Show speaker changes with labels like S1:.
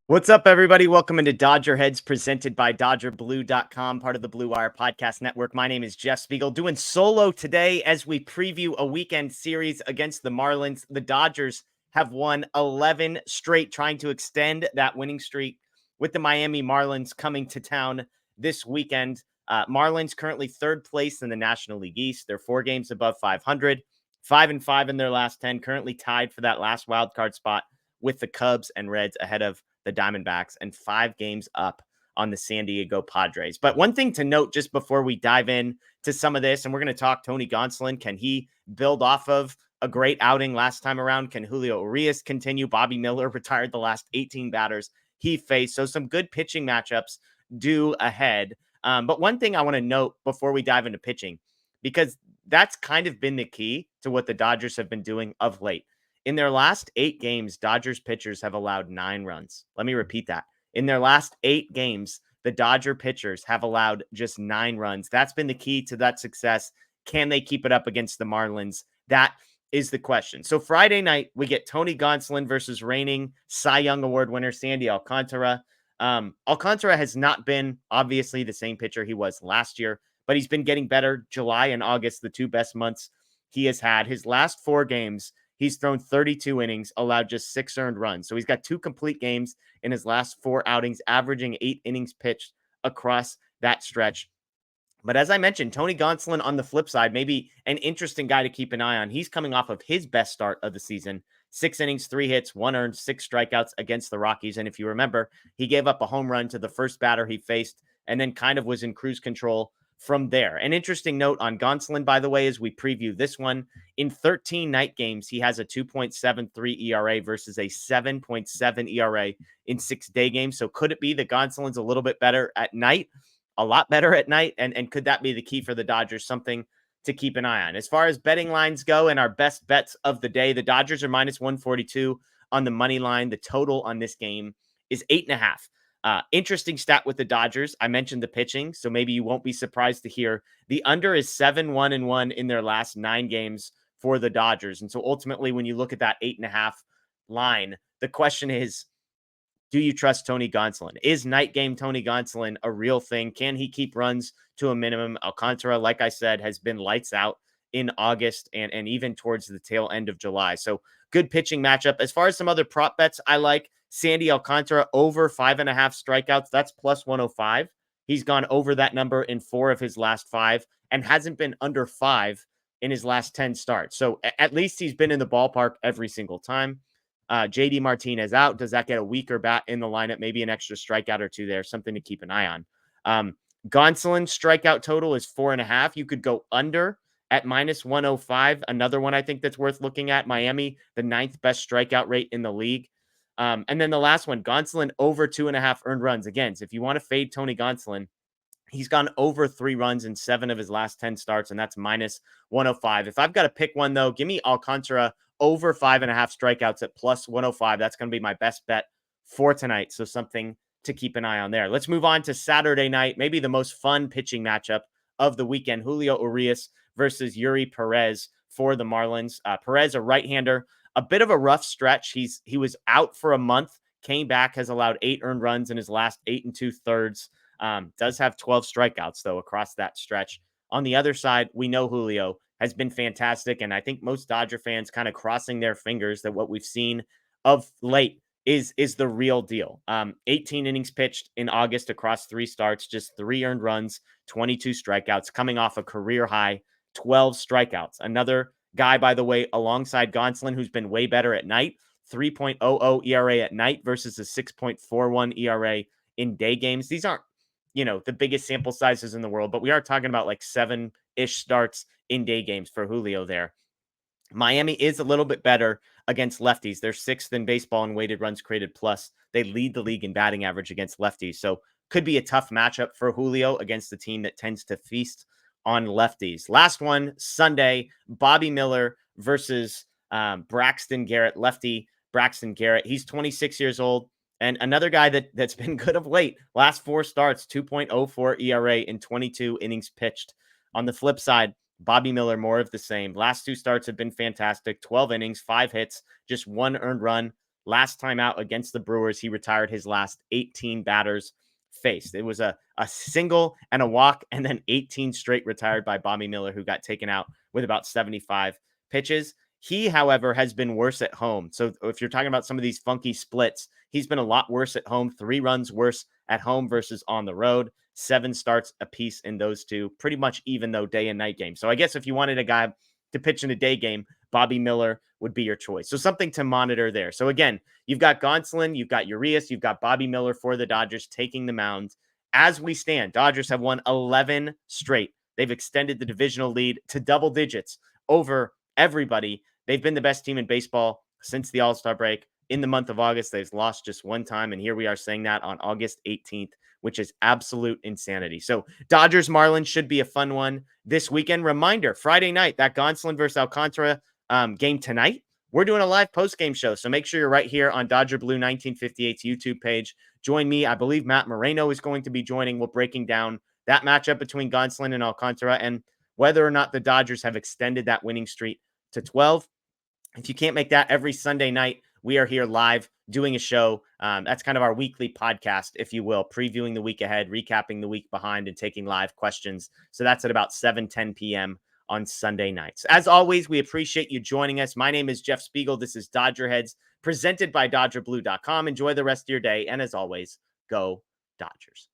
S1: What's up, everybody? Welcome into DodgerHeads, presented by DodgerBlue.com, part of the Blue Wire Podcast Network. My name is Jeff Spiegel, doing solo today as we preview a weekend series against the Marlins. The Dodgers have won 11 straight, trying to extend that winning streak with the Miami Marlins coming to town this weekend. Marlins currently third place in the National League East. They're 4 games above 500, 5-5 in their last 10, currently tied for that last wild card spot with the Cubs and Reds ahead of the Diamondbacks, and 5 games up on the San Diego Padres. But one thing to note just before we dive in to some of this, and we're going to talk Tony Gonsolin. Can he build off of a great outing last time around? Can Julio Urías continue? Bobby Miller retired the last 18 batters he faced. So some good pitching matchups due ahead. But one thing I want to note before we dive into pitching, because that's kind of been the key to what the Dodgers have been doing of late. In their last 8 games, Dodgers pitchers have allowed 9 runs. Let me repeat that. In their last 8 games, the Dodger pitchers have allowed just 9 runs. That's been the key to that success. Can they keep it up against the Marlins? That is the question. So Friday night, we get Tony Gonsolin versus reigning Cy Young Award winner Sandy Alcantara. Alcantara has not been, obviously, the same pitcher he was last year, but he's been getting better. July and August, the 2 best months he has had. His last 4 games, he's thrown 32 innings, allowed just 6 earned runs. So he's got 2 complete games in his last 4 outings, averaging 8 innings pitched across that stretch. But as I mentioned, Tony Gonsolin on the flip side, maybe an interesting guy to keep an eye on. He's coming off of his best start of the season. 6 innings, 3 hits, 1 earned, 6 strikeouts against the Rockies. And if you remember, he gave up a home run to the first batter he faced and then kind of was in cruise control from there. An interesting note on Gonsolin, by the way, as we preview this one, in 13 night games, he has a 2.73 ERA versus a 7.7 ERA in 6 day games. So could it be that Gonsolin's a little bit better at night, a lot better at night? And could that be the key for the Dodgers? Something to keep an eye on. As far as betting lines go and our best bets of the day, the Dodgers are minus 142 on the money line. The total on this game is 8.5. Interesting stat with the Dodgers. I mentioned the pitching, so maybe you won't be surprised to hear the under is 7-1-1 in their last 9 games for the Dodgers. And so ultimately, when you look at that 8.5 line, the question is, do you trust Tony Gonsolin? Is night game Tony Gonsolin a real thing? Can he keep runs to a minimum? Alcantara, like I said, has been lights out in August and even towards the tail end of July. So good pitching matchup. As far as some other prop bets, I like Sandy Alcantara over 5.5 strikeouts. That's plus 105. He's gone over that number in 4 of his last 5 and hasn't been under 5 in his last 10 starts. So at least he's been in the ballpark every single time. JD Martinez out. Does that get a weaker bat in the lineup? Maybe an extra strikeout or 2 there. Something to keep an eye on. Gonsolin's strikeout total is 4.5. You could go under at minus 105. Another one I think that's worth looking at. Miami, the 9th best strikeout rate in the league. And then the last one, Gonsolin over 2.5 earned runs. Again, so if you want to fade Tony Gonsolin, he's gone over 3 runs in 7 of his last 10 starts, and that's minus 105. If I've got to pick one, though, give me Alcantara over 5.5 strikeouts at plus 105. That's going to be my best bet for tonight. So something to keep an eye on there. Let's move on to Saturday night, maybe the most fun pitching matchup of the weekend. Julio Urías versus Yuri Perez for the Marlins. Perez, a right-hander, a bit of a rough stretch. He was out for a month, came back, has allowed 8 earned runs in his last 8 2/3. Does have 12 strikeouts, though, across that stretch. On the other side, we know Julio has been fantastic, and I think most Dodger fans kind of crossing their fingers that what we've seen of late is the real deal. 18 innings pitched in August across 3 starts, just 3 earned runs, 22 strikeouts, coming off a career high 12 strikeouts. Another guy, by the way, alongside Gonsolin, who's been way better at night, 3.00 ERA at night versus a 6.41 ERA in day games. These aren't, the biggest sample sizes in the world, but we are talking about like 7-ish starts in day games for Julio there. Miami is a little bit better against lefties. They're 6th in baseball in weighted runs created plus. They lead the league in batting average against lefties. So could be a tough matchup for Julio against a team that tends to feast on lefties. Last one, Sunday, Bobby Miller versus Braxton Garrett, lefty Braxton Garrett. He's 26 years old. And another guy that's been good of late. Last 4 starts, 2.04 ERA in 22 innings pitched. On the flip side, Bobby Miller, more of the same. Last 2 starts have been fantastic. 12 innings, 5 hits, just 1 earned run. last time out against the Brewers, he retired his last 18 batters faced. It was a single and a walk, and then 18 straight retired by Bobby Miller, who got taken out with about 75 pitches. He, however, has been worse at home. So if you're talking about some of these funky splits, he's been a lot worse at home, 3 runs worse at home versus on the road, 7 starts apiece in those two, pretty much even though day and night game. So I guess if you wanted a guy to pitch in a day game, Bobby Miller would be your choice. So something to monitor there. So again, you've got Gonsolin, you've got Urias, you've got Bobby Miller for the Dodgers taking the mound. As we stand, Dodgers have won 11 straight. They've extended the divisional lead to double digits over everybody. They've been the best team in baseball since the All-Star break. In the month of August, they've lost just one time, and here we are saying that on August 18th, which is absolute insanity. So Dodgers Marlins should be a fun one this weekend. Reminder, Friday night, that Gonsolin versus Alcantara game tonight. We're doing a live post-game show, so make sure you're right here on Dodger Blue 1958's YouTube page. Join me. I believe Matt Moreno is going to be joining. We're breaking down that matchup between Gonsolin and Alcantara and whether or not the Dodgers have extended that winning streak to 12. If you can't make that every Sunday night, we are here live doing a show. That's kind of our weekly podcast, if you will, previewing the week ahead, recapping the week behind, and taking live questions. So that's at about 7:10 p.m. on Sunday nights. As always, we appreciate you joining us. My name is Jeff Spiegel. This is DodgerHeads, presented by DodgerBlue.com. Enjoy the rest of your day. And as always, go Dodgers.